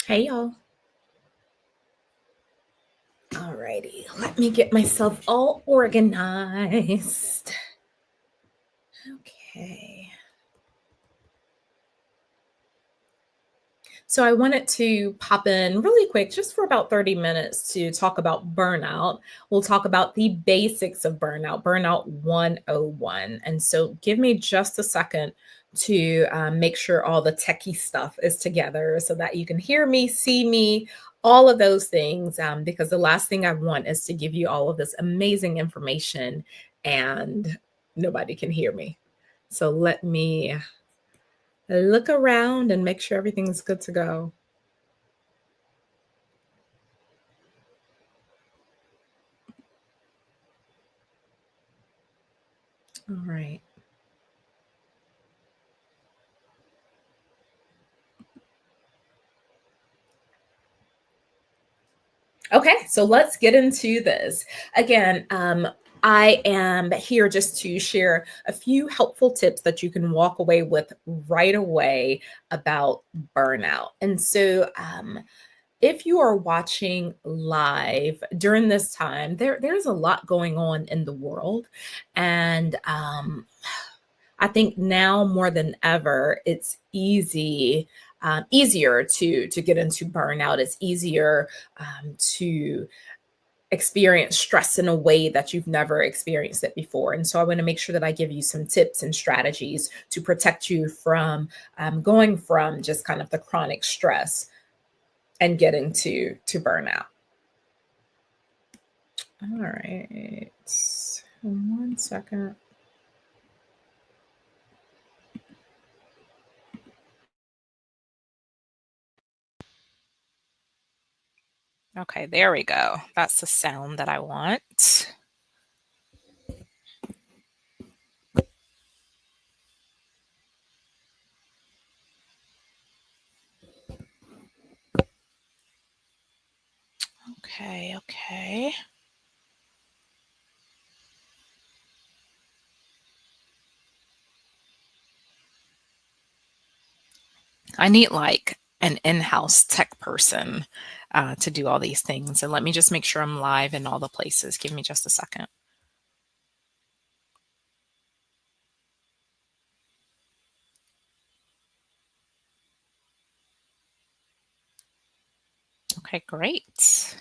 Hey y'all. Alrighty, let me get myself all organized. Okay. So I wanted to pop in really quick, just for about 30 minutes to talk about burnout. We'll talk about the basics of Burnout 101. And so give me just a second to make sure all the techie stuff is together so that you can hear me, see me, all of those things. Because the last thing I want is to give you all of this amazing information and nobody can hear me. So let me look around and make sure everything's good to go. All right. Okay, so let's get into this. Again, I am here just to share a few helpful tips that you can walk away with right away about burnout. And so, if you are watching live during this time, there's a lot going on in the world, and I think now more than ever, it's easier to get into burnout. It's easier to experience stress in a way that you've never experienced it before. And so I want to make sure that I give you some tips and strategies to protect you from going from just kind of the chronic stress and getting to burnout. All right. 1 second. Okay, there we go. That's the sound that I want. Okay. I need like an in-house tech person to do all these things. And let me just make sure I'm live in all the places. Give me just a second. Okay, great.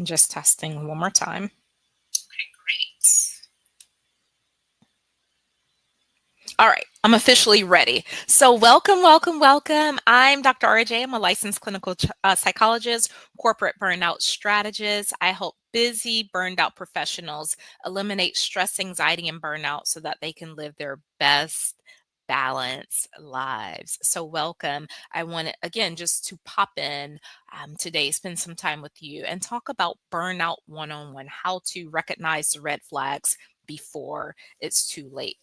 Just testing one more time. Okay, great. All right, I'm officially ready. So, welcome. I'm Dr. RJ. I'm a licensed clinical psychologist, corporate burnout strategist. I help busy, burned out professionals eliminate stress, anxiety, and burnout so that they can live their best balanced lives. So, welcome. I want to, again, just to pop in today, spend some time with you and talk about burnout one on one, how to recognize the red flags before it's too late.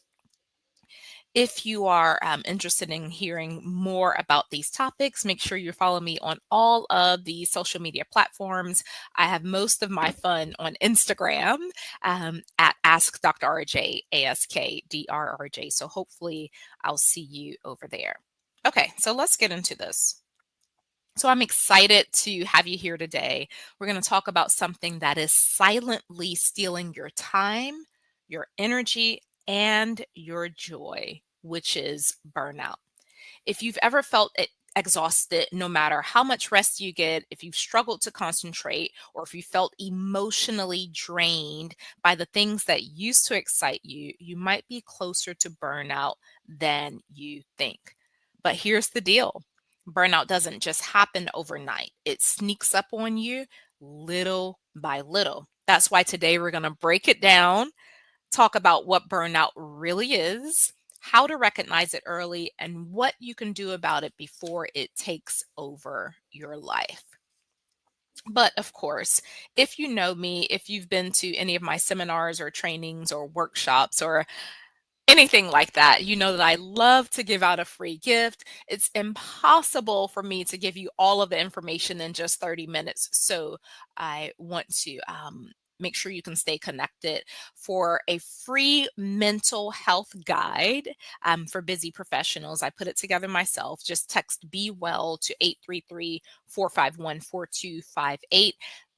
If you are interested in hearing more about these topics, make sure you follow me on all of the social media platforms. I have most of my fun on Instagram at Ask Dr. RJ, AskDRRJ. So hopefully I'll see you over there. Okay, so let's get into this. So I'm excited to have you here today. We're going to talk about something that is silently stealing your time, your energy, and your joy, which is burnout. If you've ever felt exhausted, no matter how much rest you get, if you've struggled to concentrate, or if you felt emotionally drained by the things that used to excite you, you might be closer to burnout than you think. But here's the deal: burnout doesn't just happen overnight, it sneaks up on you little by little. That's why today we're going to break it down, talk about what burnout really is, how to recognize it early, and what you can do about it before it takes over your life. But of course, if you know me, if you've been to any of my seminars or trainings or workshops or anything like that, you know that I love to give out a free gift. It's impossible for me to give you all of the information in just 30 minutes. So I want to make sure you can stay connected for a free mental health guide for busy professionals. I put it together myself. Just text Be Well to 833-451-4258.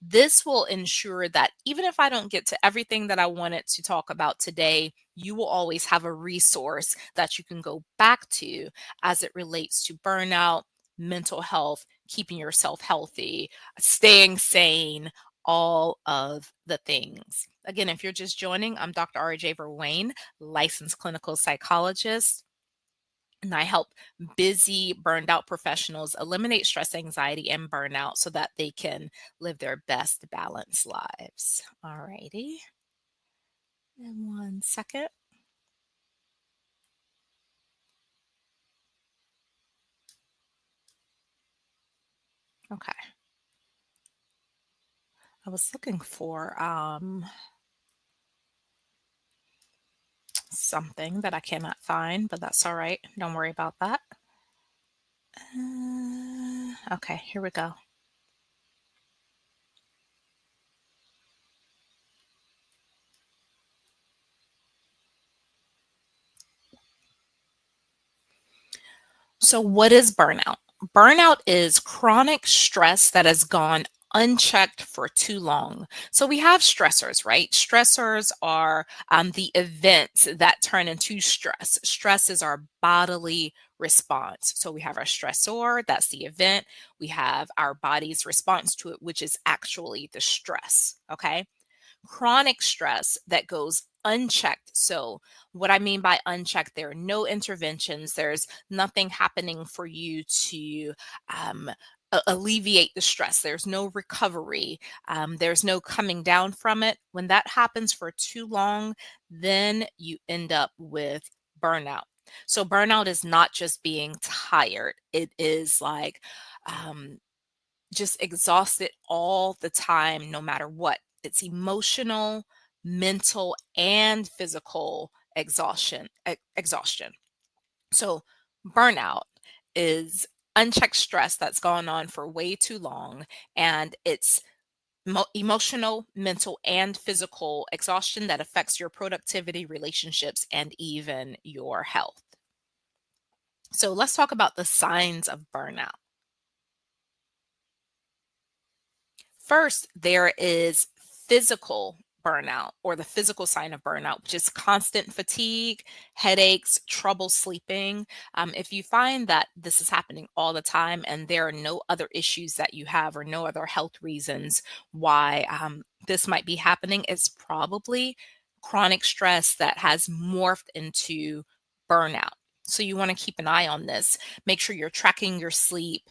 This will ensure that even if I don't get to everything that I wanted to talk about today, you will always have a resource that you can go back to as it relates to burnout, mental health, keeping yourself healthy, staying sane, all of the things. Again, if you're just joining, I'm Dr. RJ Verwain, licensed clinical psychologist, and I help busy, burned out professionals eliminate stress, anxiety, and burnout so that they can live their best balanced lives. All righty. And 1 second. Okay. I was looking for something that I cannot find, but that's all right. Don't worry about that. Okay, here we go. So, what is burnout? Burnout is chronic stress that has gone unchecked for too long. So, we have stressors, right? Stressors are the events that turn into stress. Stress is our bodily response. So, we have our stressor, that's the event. We have our body's response to it, which is actually the stress. Okay. Chronic stress that goes unchecked. So, what I mean by unchecked, there are no interventions, there's nothing happening for you to alleviate the stress, there's no recovery, there's no coming down from it. When that happens for too long, then you end up with burnout. So, burnout is not just being tired, it is like, um, just exhausted all the time, no matter what. It's emotional, mental, and physical exhaustion. So, burnout is unchecked stress that's gone on for way too long, and it's emotional, mental, and physical exhaustion that affects your productivity, relationships, and even your health. So, let's talk about the signs of burnout. First, there is physical burnout or the physical sign of burnout, which is constant fatigue, headaches, trouble sleeping. If you find that this is happening all the time and there are no other issues that you have or no other health reasons why this might be happening, it's probably chronic stress that has morphed into burnout. So you want to keep an eye on this. Make sure you're tracking your sleep,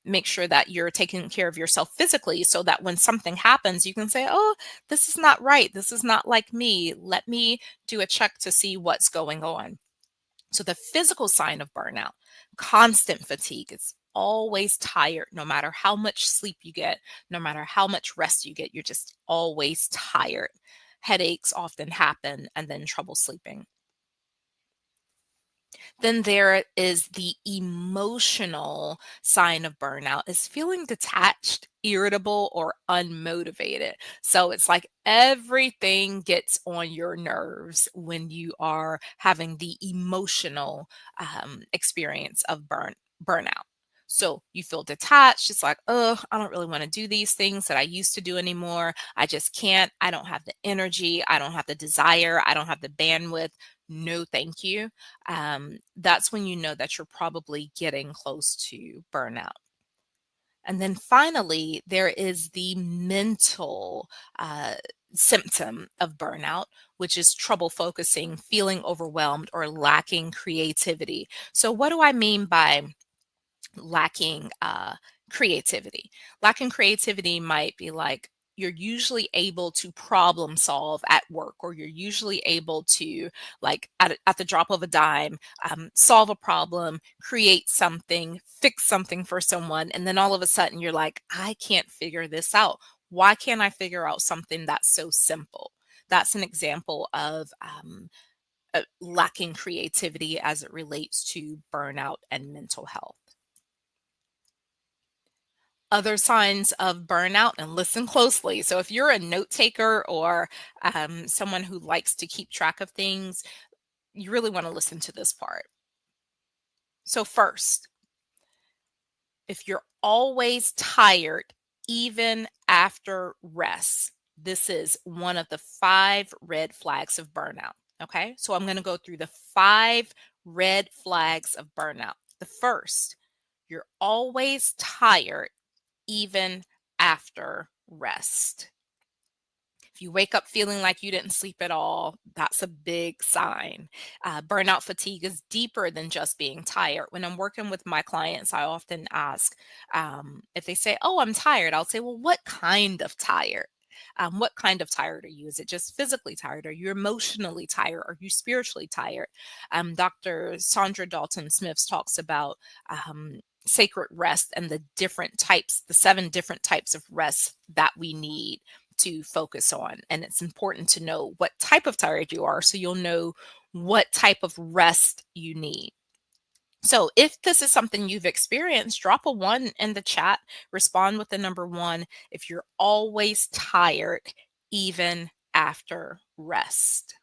make sure that you're taking care of yourself physically so that when something happens, you can say, oh, this is not right. This is not like me. Let me do a check to see what's going on. So, the physical sign of burnout, constant fatigue, it's always tired, no matter how much sleep you get, no matter how much rest you get, you're just always tired. Headaches often happen, and then trouble sleeping. Then there is the emotional sign of burnout is feeling detached, irritable, or unmotivated. So it's like everything gets on your nerves when you are having the emotional experience of burnout. So you feel detached. It's like, oh, I don't really want to do these things that I used to do anymore. I just can't. I don't have the energy. I don't have the desire. I don't have the bandwidth. No, thank you. That's when you know that you're probably getting close to burnout. And then finally, there is the mental uh, symptom of burnout, which is trouble focusing, feeling overwhelmed, or lacking creativity. So, what do I mean by lacking creativity? Lacking creativity might be like you're usually able to problem solve at work, or you're usually able to, like, at the drop of a dime, solve a problem, create something, fix something for someone. And then all of a sudden you're like, I can't figure this out. Why can't I figure out something that's so simple? That's an example of lacking creativity as it relates to burnout and mental health. Other signs of burnout, and listen closely. So, if you're a note taker or someone who likes to keep track of things, you really want to listen to this part. So, first, if you're always tired, even after rest, this is one of the five red flags of burnout. Okay. So, I'm going to go through the five red flags of burnout. The first, you're always tired even after rest. If you wake up feeling like you didn't sleep at all, that's a big sign. Burnout fatigue is deeper than just being tired. When I'm working with my clients, I often ask if they say, "Oh, I'm tired." I'll say, "Well, what kind of tired? What kind of tired are you? Is it just physically tired? Are you emotionally tired? Are you spiritually tired?" Dr. Sandra Dalton Smith talks about sacred rest and the different types, the seven different types of rest that we need to focus on. And it's important to know what type of tired you are so you'll know what type of rest you need. So if this is something you've experienced, drop a one in the chat, respond with the number one if you're always tired, even after rest.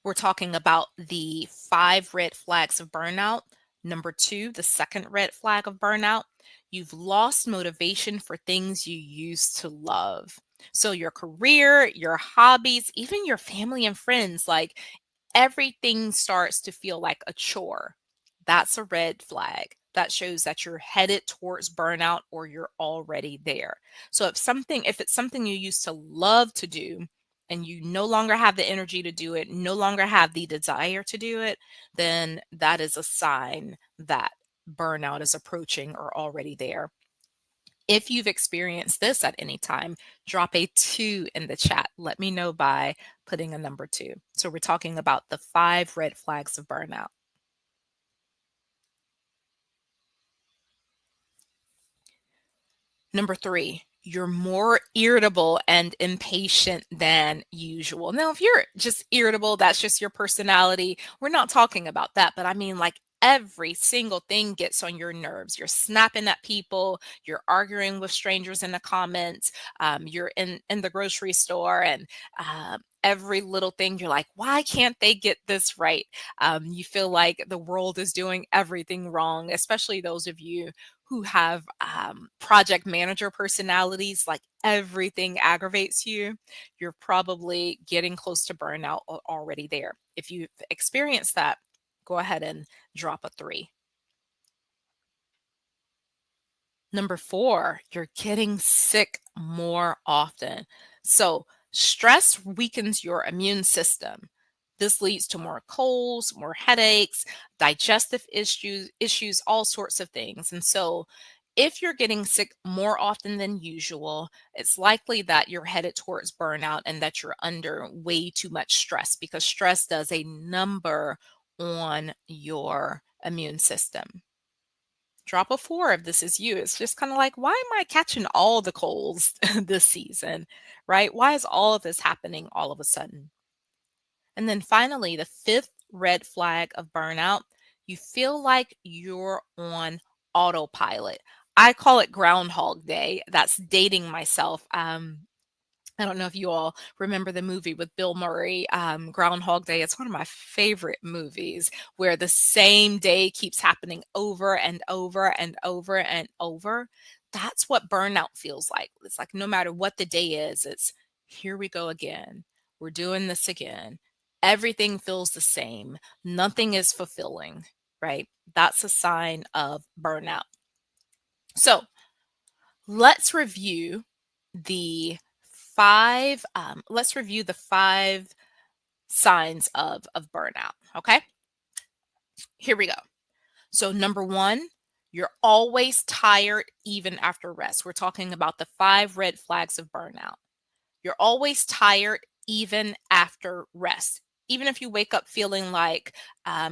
We're talking about the five red flags of burnout. Number two, the second red flag of burnout, you've lost motivation for things you used to love. So, your career, your hobbies, even your family and friends, like everything starts to feel like a chore. That's a red flag. That shows that you're headed towards burnout or you're already there. So if it's something you used to love to do and you no longer have the energy to do it, no longer have the desire to do it, then that is a sign that burnout is approaching or already there. If you've experienced this at any time, drop a two in the chat. Let me know by putting a number two. So we're talking about the five red flags of burnout. Number three, you're more irritable and impatient than usual. Now, if you're just irritable, that's just your personality. We're not talking about that, but I mean, like, every single thing gets on your nerves. You're snapping at people, you're arguing with strangers in the comments, you're in the grocery store, and every little thing you're like, why can't they get this right? You feel like the world is doing everything wrong, especially those of you who have project manager personalities, like everything aggravates you, you're probably getting close to burnout already there. If you've experienced that, go ahead and drop a three. Number four, you're getting sick more often. So, stress weakens your immune system. This leads to more colds, more headaches, digestive issues, all sorts of things. And so, if you're getting sick more often than usual, it's likely that you're headed towards burnout and that you're under way too much stress because stress does a number on your immune system. Drop a four if this is you. It's just kind of like, why am I catching all the colds this season, right? Why is all of this happening all of a sudden? And then finally, the fifth red flag of burnout, you feel like you're on autopilot. I call it Groundhog Day. That's dating myself. I don't know if you all remember the movie with Bill Murray, Groundhog Day. It's one of my favorite movies where the same day keeps happening over and over and over and over. That's what burnout feels like. It's like no matter what the day is, it's here we go again. We're doing this again. Everything feels the same. Nothing is fulfilling, right? That's a sign of burnout. So let's review the five signs of burnout. Okay, here we go. So number one, you're always tired even after rest. We're talking about the five red flags of burnout. You're always tired even after rest. Even if you wake up feeling like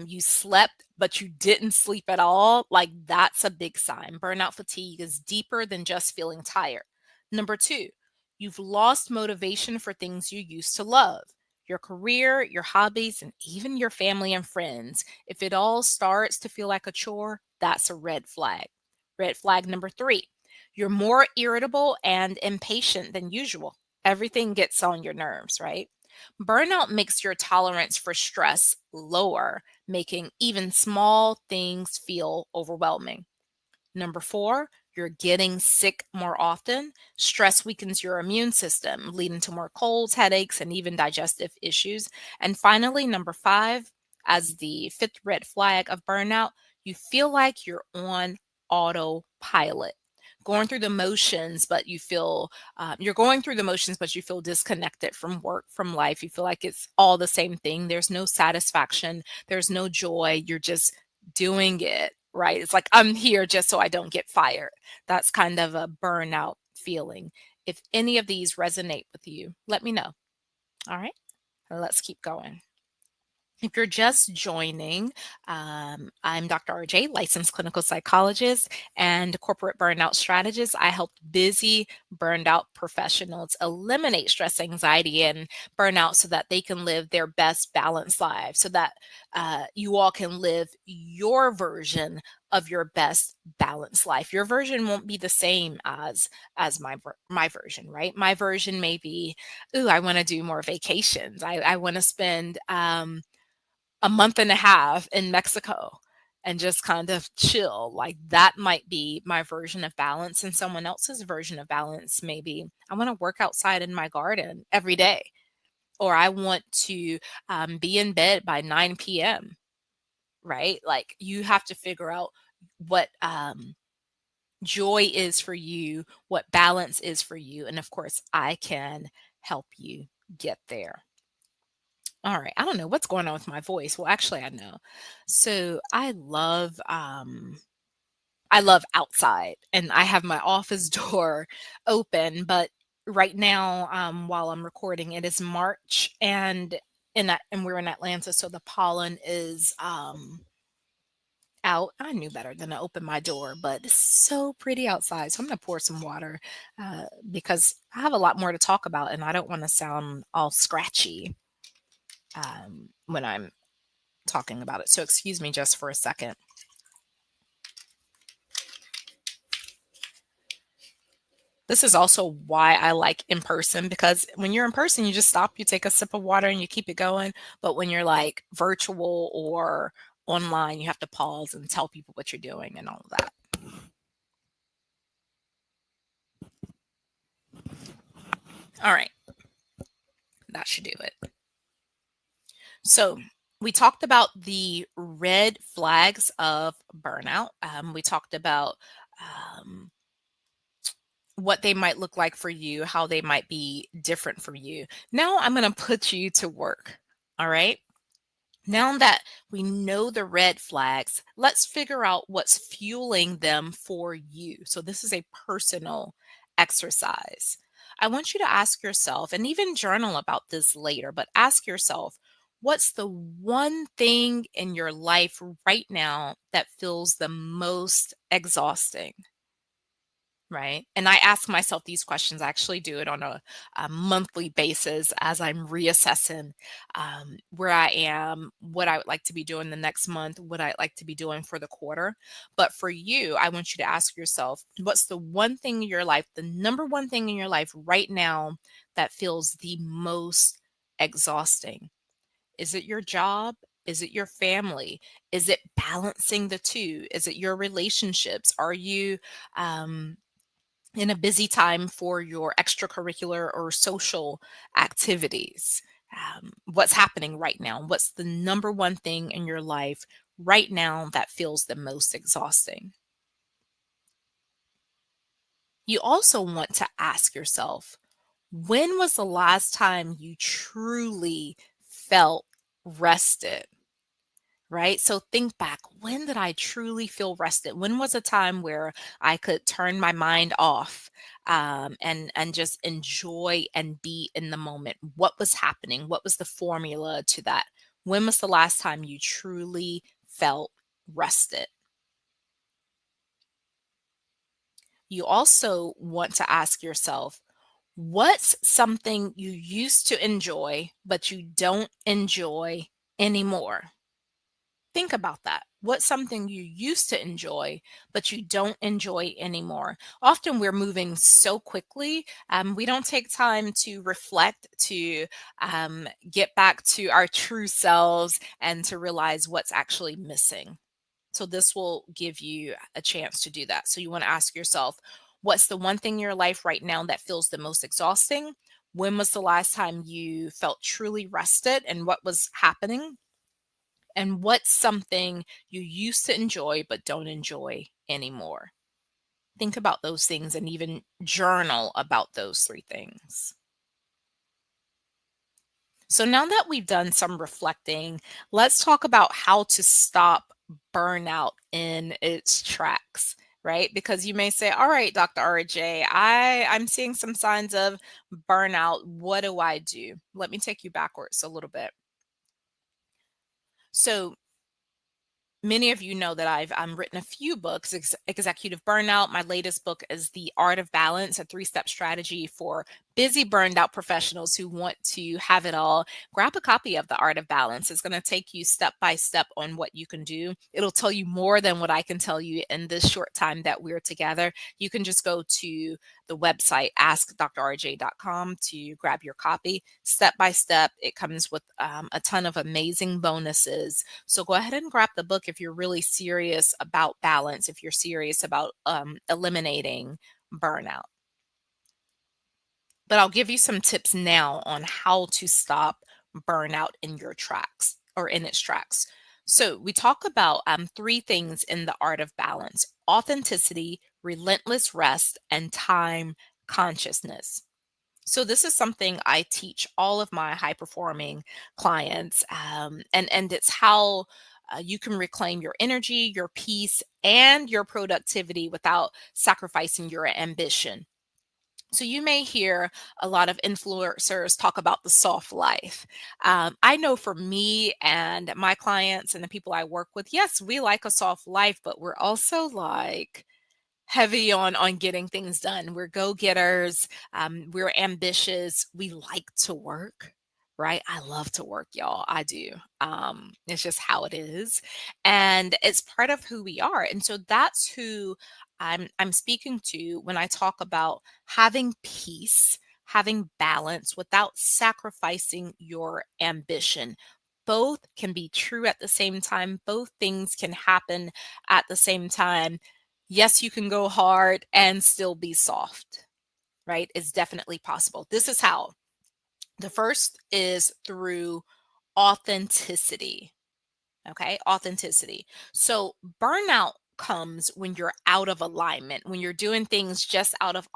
you slept, but you didn't sleep at all, like that's a big sign. Burnout fatigue is deeper than just feeling tired. Number two, you've lost motivation for things you used to love. your career, your hobbies, and even your family and friends. If it all starts to feel like a chore, that's a red flag. Red flag number three, you're more irritable and impatient than usual. Everything gets on your nerves, right? Burnout makes your tolerance for stress lower, making even small things feel overwhelming. Number four, you're getting sick more often. Stress weakens your immune system, leading to more colds, headaches, and even digestive issues. And finally, number five, as the fifth red flag of burnout, you feel like you're on autopilot. Going through the motions, but you feel you're going through the motions, but you feel disconnected from work, from life. You feel like it's all the same thing. There's no satisfaction, there's no joy. You're just doing it, right? It's like, I'm here just so I don't get fired. That's kind of a burnout feeling. If any of these resonate with you, let me know. All right, let's keep going. If you're just joining, I'm Dr. RJ, licensed clinical psychologist and corporate burnout strategist. I help busy, burned out professionals eliminate stress, anxiety, and burnout so that they can live their best balanced lives, so that you all can live your version of your best balanced life. Your version won't be the same as my version, right? My version may be, ooh, I want to do more vacations. I want to spend a month and a half in Mexico and just kind of chill. Like, that might be my version of balance. And someone else's version of balance maybe, I want to work outside in my garden every day, or I want to be in bed by 9 p.m., right? Like, you have to figure out what joy is for you, what balance is for you. And of course, I can help you get there. All right. I don't know what's going on with my voice. Well, actually, I know. So I love outside, and I have my office door open, but right now, while I'm recording, it is March, and and we're in Atlanta, so the pollen is out. I knew better than to open my door, but it's so pretty outside. So I'm gonna pour some water because I have a lot more to talk about, and I don't want to sound all scratchy when I'm talking about it. So excuse me just for a second. This is also why I like in person, because when you're in person, you just stop, you take a sip of water and you keep it going. But when you're like virtual or online, you have to pause and tell people what you're doing and all of that. All right, that should do it. So we talked about the red flags of burnout. We talked about um, what they might look like for you, how they might be different for you. Now I'm going to put you to work. All right. Now that we know the red flags, let's figure out what's fueling them for you. So, this is a personal exercise. I want you to ask yourself, and even journal about this later, but ask yourself, what's the one thing in your life right now that feels the most exhausting? Right. And I ask myself these questions. I actually do it on a monthly basis as I'm reassessing where I am, what I would like to be doing the next month, what I'd like to be doing for the quarter. But for you, I want you to ask yourself, what's the one thing in your life, the number one thing in your life right now that feels the most exhausting? Is it your job? Is it your family? Is it balancing the two? Is it your relationships? Are you, um, in a busy time for your extracurricular or social activities? What's happening right now? What's the number one thing in your life right now that feels the most exhausting? You also want to ask yourself, when was the last time you truly felt rested? Right? So think back, when did I truly feel rested? When was a time where I could turn my mind off and just enjoy and be in the moment? What was happening? What was the formula to that? When was the last time you truly felt rested? You also want to ask yourself, What's something you used to enjoy, but you don't enjoy anymore? Think about that. What's something you used to enjoy, but you don't enjoy anymore? Often we're moving so quickly, we don't take time to reflect, to get back to our true selves, and to realize what's actually missing. So, this will give you a chance to do that. So, you want to ask yourself, what's the one thing in your life right now that feels the most exhausting? When was the last time you felt truly rested, and what was happening? And what's something you used to enjoy but don't enjoy anymore? Think about those things and even journal about those three things. So now that we've done some reflecting, let's talk about how to stop burnout in its tracks, right? Because you may say, all right, Dr. RJ, I'm seeing some signs of burnout. What do I do? Let me take you backwards a little bit. So many of you know that I've written a few books, Executive Burnout. My latest book is The Art of Balance, a three-step strategy for busy, burned out professionals who want to have it all. Grab a copy of The Art of Balance. It's going to take you step by step on what you can do. It'll tell you more than what I can tell you in this short time that we're together. You can just go to the website askdrrj.com to grab your copy. Step by step, it comes with a ton of amazing bonuses. So go ahead and grab the book if you're really serious about balance, if you're serious about eliminating burnout. But I'll give you some tips now on how to stop burnout in your tracks or in its tracks. So, we talk about three things in the art of balance: authenticity, relentless rest, and time consciousness. So, this is something I teach all of my high performing clients, and it's how you can reclaim your energy, your peace, and your productivity without sacrificing your ambition. So you may hear a lot of influencers talk about the soft life. I know for me and my clients and the people I work with, yes, we like a soft life, but we're also like heavy on getting things done. We're go-getters. We're ambitious. We like to work, right? I love to work, y'all. I do. It's just how it is, and it's part of who we are. And so that's who I'm speaking to when I talk about having peace, having balance without sacrificing your ambition. Both can be true at the same time. Both things can happen at the same time. Yes, you can go hard and still be soft, right? It's definitely possible. This is how. The first is through authenticity. Okay, authenticity. So burnout comes when you're out of alignment, when you're doing things just out of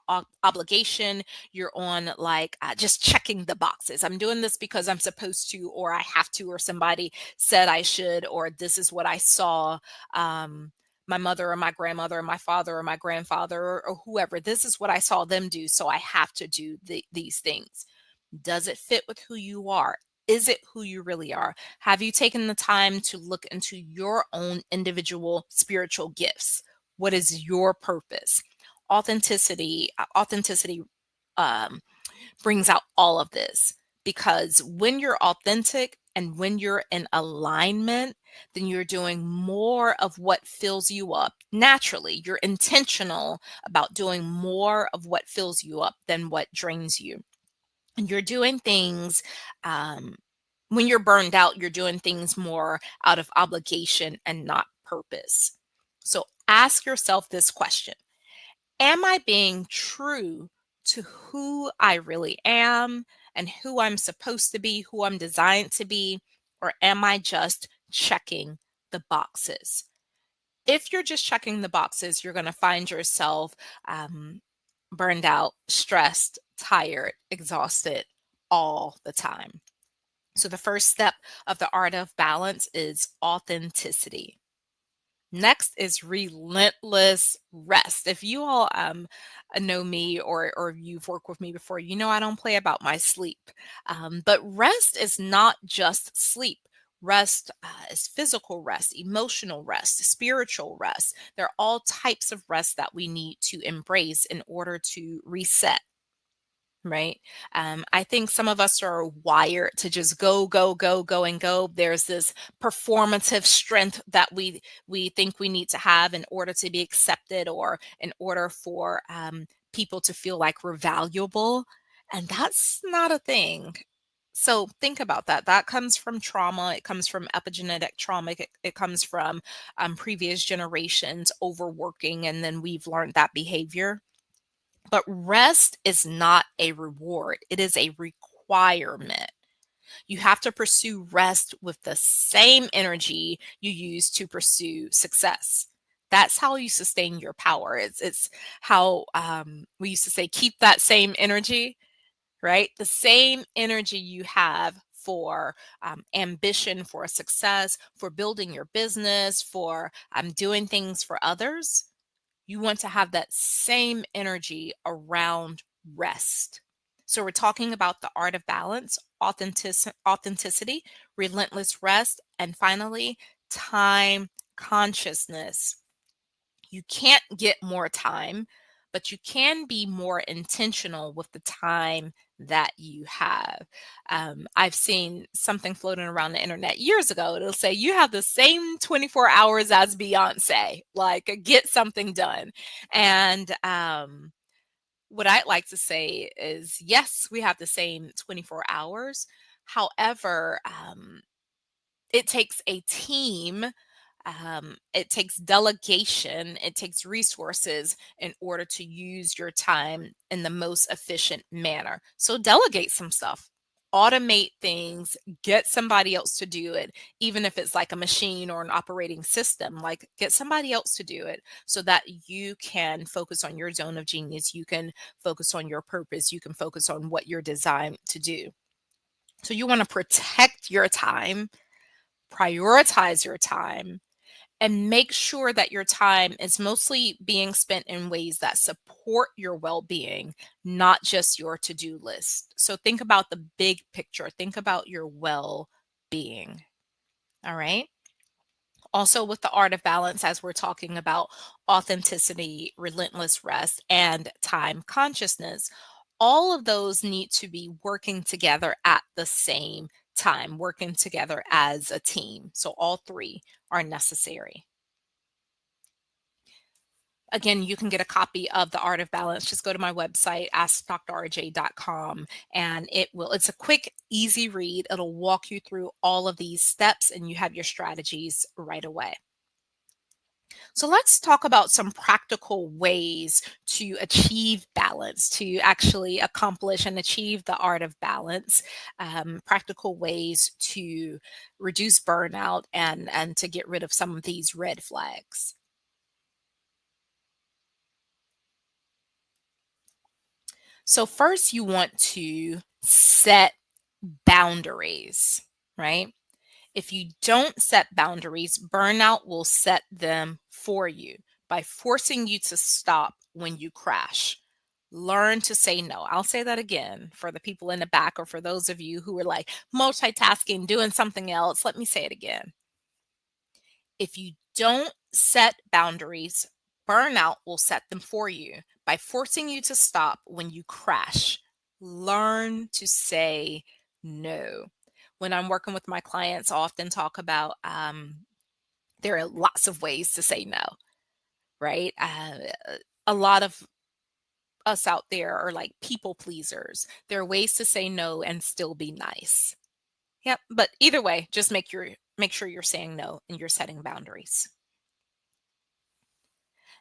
obligation. You're on like just checking the boxes. I'm doing this because I'm supposed to, or I have to, or somebody said I should, or this is what I saw. My mother or my grandmother or my father or my grandfather or whoever, this is what I saw them do, so I have to do these things. Does it fit with who you are? Is it who you really are? Have you taken the time to look into your own individual spiritual gifts? What is your purpose? Authenticity um, brings out all of this, because when you're authentic and when you're in alignment, then you're doing more of what fills you up naturally. You're intentional about doing more of what fills you up than what drains you. And you're doing things, um, when you're burned out, you're doing things more out of obligation and not purpose. So ask yourself this question: am I being true to who I really am and who I'm supposed to be, who I'm designed to be? Or am I just checking the boxes? If you're just checking the boxes, you're going to find yourself um, burned out, stressed, tired, exhausted all the time. So, the first step of the art of balance is authenticity. Next is relentless rest. If you all know me, or you've worked with me before, you know I don't play about my sleep. But rest is not just sleep. Rest is physical rest, emotional rest, spiritual rest. There are all types of rest that we need to embrace in order to reset, right? I think some of us are wired to just go, go, go, go, and go. There's this performative strength that we think we need to have in order to be accepted or in order for people to feel like we're valuable, and that's not a thing. So think about that. That comes from trauma. It comes from epigenetic trauma. It comes from previous generations overworking, and then we've learned that behavior. But rest is not a reward, it is a requirement. You have to pursue rest with the same energy you use to pursue success. That's how you sustain your power. It's how we used to say, keep that same energy, right? The same energy you have for ambition, for success, for building your business, for doing things for others, you want to have that same energy around rest. So we're talking about the art of balance, authenticity, relentless rest, and finally, time consciousness. You can't get more time, but you can be more intentional with the time that you have. I've seen something floating around the internet years ago. It'll say you have the same 24 hours as Beyonce, like get something done. And what I'd like to say is, yes, we have the same 24 hours. However, it takes a team, it takes delegation, it takes resources in order to use your time in the most efficient manner. So delegate some stuff, automate things, get somebody else to do it, even if it's like a machine or an operating system, like get somebody else to do it so that you can focus on your zone of genius, you can focus on your purpose, you can focus on what you're designed to do. So you want to protect your time, prioritize your time, and make sure that your time is mostly being spent in ways that support your well-being, not just your to-do list. So think about the big picture, think about your well-being. All right. Also, with the art of balance, as we're talking about authenticity, relentless rest, and time consciousness, all of those need to be working together at the same time, working together as a team. So all three are necessary. Again, you can get a copy of The Art of Balance. Just go to my website, askdrrj.com, and it's a quick, easy read. It'll walk you through all of these steps and you have your strategies right away. So let's talk about some practical ways to achieve balance, to actually accomplish and achieve the art of balance, practical ways to reduce burnout and to get rid of some of these red flags. So first you want to set boundaries, right? If you don't set boundaries, burnout will set them for you by forcing you to stop when you crash. Learn to say no. I'll say that again for the people in the back or for those of you who are like multitasking, doing something else. Let me say it again. If you don't set boundaries, burnout will set them for you by forcing you to stop when you crash. Learn to say no. When I'm working with my clients, I often talk about there are lots of ways to say no, right? A lot of us out there are like people pleasers. There are ways to say no and still be nice. Yep. But either way, just make sure you're saying no and you're setting boundaries.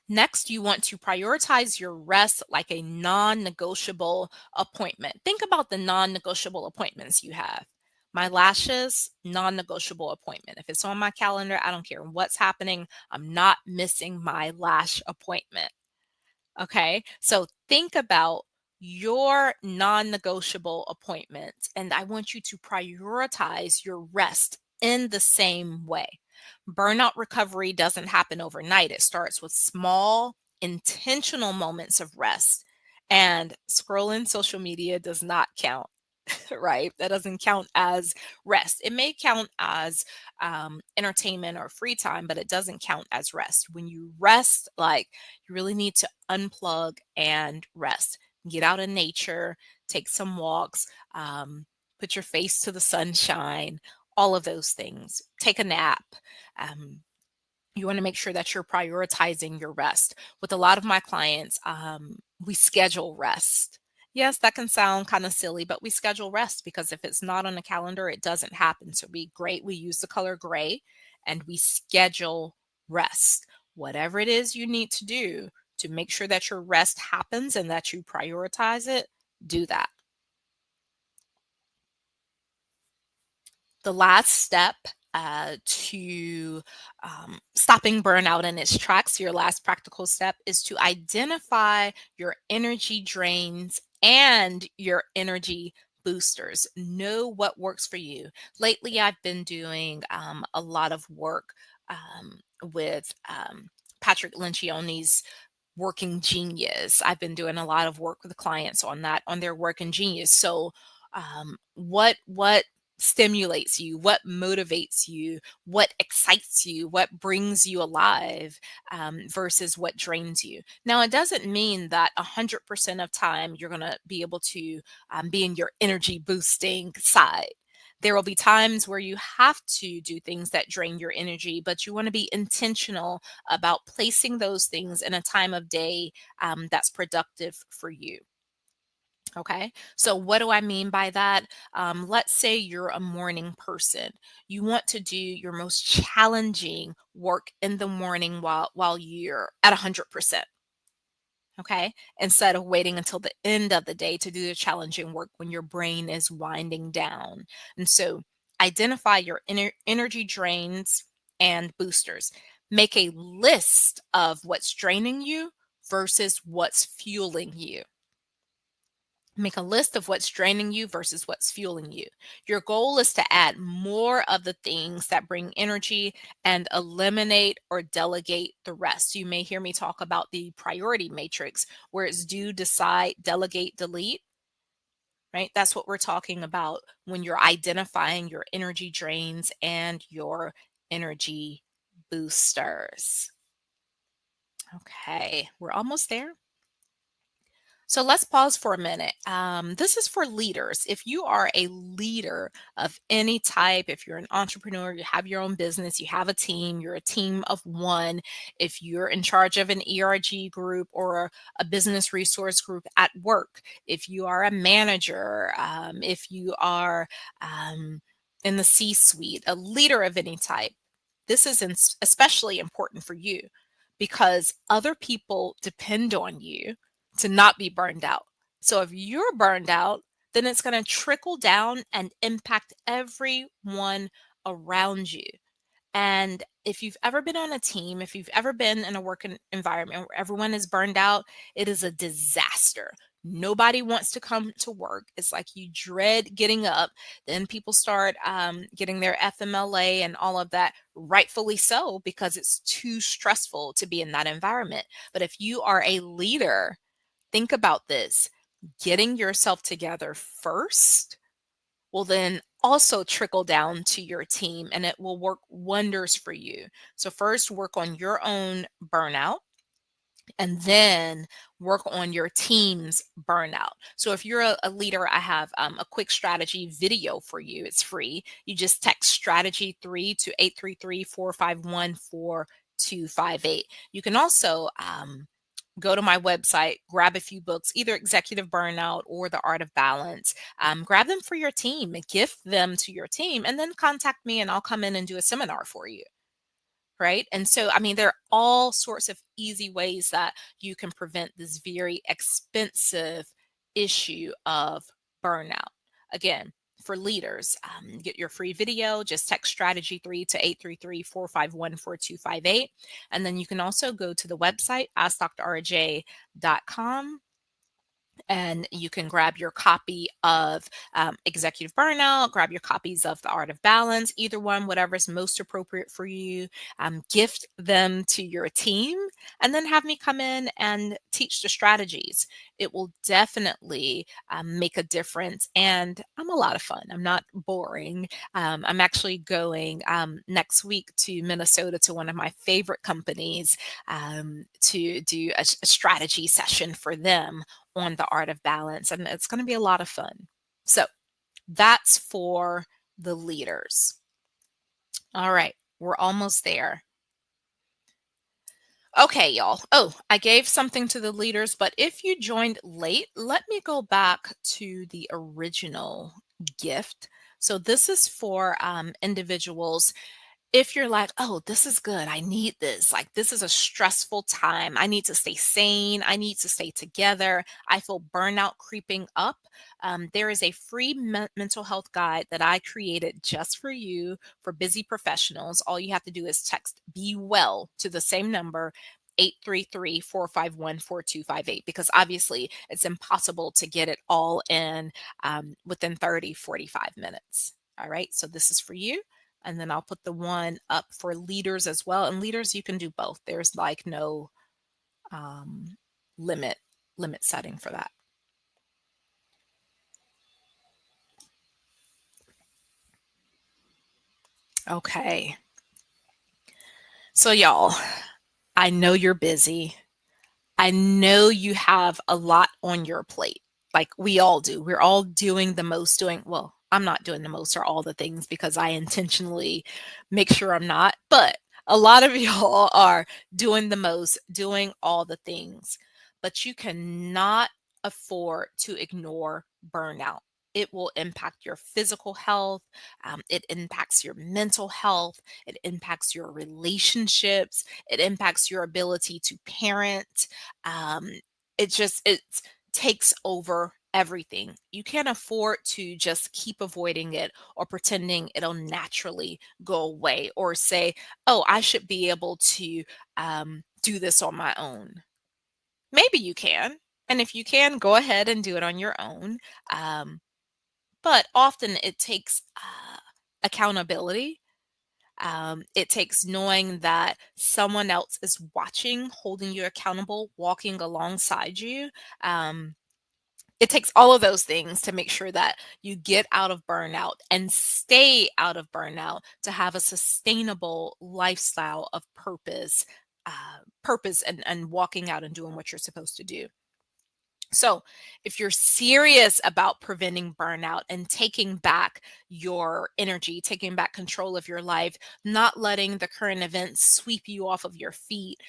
Next, you want to prioritize your rest like a non negotiable appointment. Think about the non negotiable appointments you have. My lashes, non negotiable appointment. If it's on my calendar, I don't care what's happening. I'm not missing my lash appointment. Okay. So think about your non negotiable appointments, and I want you to prioritize your rest in the same way. Burnout recovery doesn't happen overnight, it starts with small, intentional moments of rest. And scrolling social media does not count. Right? That doesn't count as rest. It may count as entertainment or free time, but it doesn't count as rest. When you rest, like you really need to unplug and rest. get out in nature, take some walks, put your face to the sunshine, all of those things. Take a nap. Um, you want to make sure that you're prioritizing your rest. With a lot of my clients, we schedule rest. Yes, that can sound kind of silly, but we schedule rest because if it's not on the calendar, it doesn't happen. So we use the color gray and we schedule rest. Whatever it is you need to do to make sure that your rest happens and that you prioritize it, do that. The last step to stopping burnout in its tracks, your last practical step, is to identify your energy drains and your energy boosters. Know what works for you. Lately, I've been doing a lot of work with Patrick Lencioni's Working Genius. I've been doing a lot of work with clients on that, on their Working Genius. So, what stimulates you? What motivates you? What excites you? What brings you alive versus what drains you? Now, it doesn't mean that 100% of time you're going to be able to be in your energy boosting side. There will be times where you have to do things that drain your energy, but you want to be intentional about placing those things in a time of day that's productive for you. Okay. So, what do I mean by that? Let's say you're a morning person. You want to do your most challenging work in the morning while you're at 100%. Okay. Instead of waiting until the end of the day to do the challenging work when your brain is winding down. And so, identify your energy drains and boosters. Make a list of what's draining you versus what's fueling you. Make a list of what's draining you versus what's fueling you. Your goal is to add more of the things that bring energy and eliminate or delegate the rest. You may hear me talk about the priority matrix where it's do, decide, delegate, delete, right? That's what we're talking about when you're identifying your energy drains and your energy boosters. Okay, we're almost there. So let's pause for a minute. This is for leaders. If you are a leader of any type, if you're an entrepreneur, you have your own business, you have a team, you're a team of one, if you're in charge of an ERG group or a business resource group at work, if you are a manager, if you are in the C suite, a leader of any type, this is especially important for you because other people depend on you to not be burned out. So if you're burned out, then it's going to trickle down and impact everyone around you. And if you've ever been on a team, if you've ever been in a environment where everyone is burned out, it is a disaster. Nobody wants to come to work. It's like you dread getting up. Then people start getting their FMLA and all of that, rightfully so, because it's too stressful to be in that environment. But if you are a leader, think about this. Getting yourself together first will then also trickle down to your team and it will work wonders for you. So, first, work on your own burnout and then work on your team's burnout. So, if you're a leader, I have a quick strategy video for you. It's free. You just text strategy 3 to 833-451-4258. You can also go to my website, grab a few books, either Executive Burnout or The Art of Balance. Grab them for your team and gift them to your team, and then contact me and I'll come in and do a seminar for you. Right. And so, I mean, there are all sorts of easy ways that you can prevent this very expensive issue of burnout. Again, for leaders, get your free video, just text strategy 3 to 833-451-4258. And then you can also go to the website, askdrrj.com, and you can grab your copy of Executive Burnout, grab your copies of The Art of Balance, either one, whatever's most appropriate for you. Gift them to your team, and then have me come in and teach the strategies. It will definitely make a difference, and I'm a lot of fun. I'm not boring. I'm actually going next week to Minnesota to one of my favorite companies to do a strategy session for them on the art of balance, and it's going to be a lot of fun. So that's for the leaders. All right, we're almost there. Okay, y'all. Oh, I gave something to the leaders, but if you joined late, let me go back to the original gift. So this is for individuals. If you're like, oh, this is good, I need this. Like, this is a stressful time. I need to stay sane. I need to stay together. I feel burnout creeping up. There is a free mental health guide that I created just for you for busy professionals. All you have to do is text Be Well to the same number. 833-451-4258, because obviously it's impossible to get it all in within 30-45 minutes. All right, so this is for you. And then I'll put the one up for leaders as well. And leaders, you can do both. There's like no um, limit setting for that. Okay. So y'all, I know you're busy. I know you have a lot on your plate. Like we all do. We're all doing the most doing, well, I'm not doing the most or all the things because I intentionally make sure I'm not, but a lot of y'all are doing the most, doing all the things. But you cannot afford to ignore burnout. It will impact your physical health. It impacts your mental health. It impacts your relationships. It impacts your ability to parent. um, it takes over everything. You can't afford to just keep avoiding it or pretending it'll naturally go away or say, oh, I should be able to do this on my own. Maybe you can. And if you can, go ahead and do it on your own. Um, but often it takes accountability. It takes knowing that someone else is watching, holding you accountable, walking alongside you. Um, it takes all of those things to make sure that you get out of burnout and stay out of burnout to have a sustainable lifestyle of purpose and walking out and doing what you're supposed to do. So, if you're serious about preventing burnout and taking back your energy, taking back control of your life, not letting the current events sweep you off of your feet,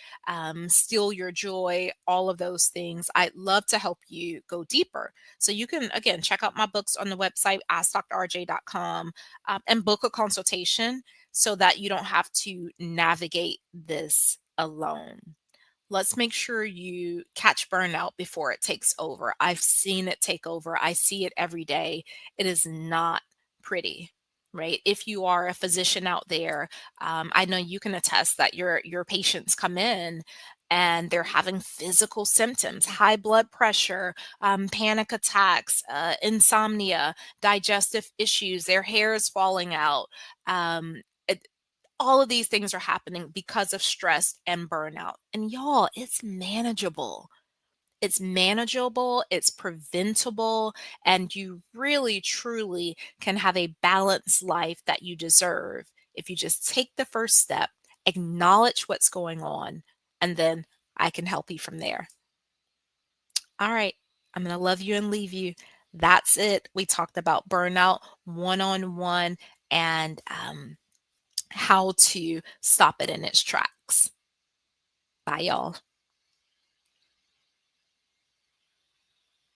steal your joy, all of those things, I'd love to help you go deeper. So, you can, again, check out my books on the website, askdrrj.com, and book a consultation so that you don't have to navigate this alone. Let's make sure you catch burnout before it takes over. I've seen it take over. I see it every day. It is not pretty, right? If you are a physician out there, I know you can attest that your patients come in and they're having physical symptoms, high blood pressure, panic attacks, insomnia, digestive issues, their hair is falling out. Um, all of these things are happening because of stress and burnout. And y'all, it's manageable. It's manageable, it's preventable, and you really, truly can have a balanced life that you deserve if you just take the first step, acknowledge what's going on, and then I can help you from there. All right, I'm going to love you and leave you. That's it. We talked about burnout one on one and how to stop it in its tracks. Bye, y'all.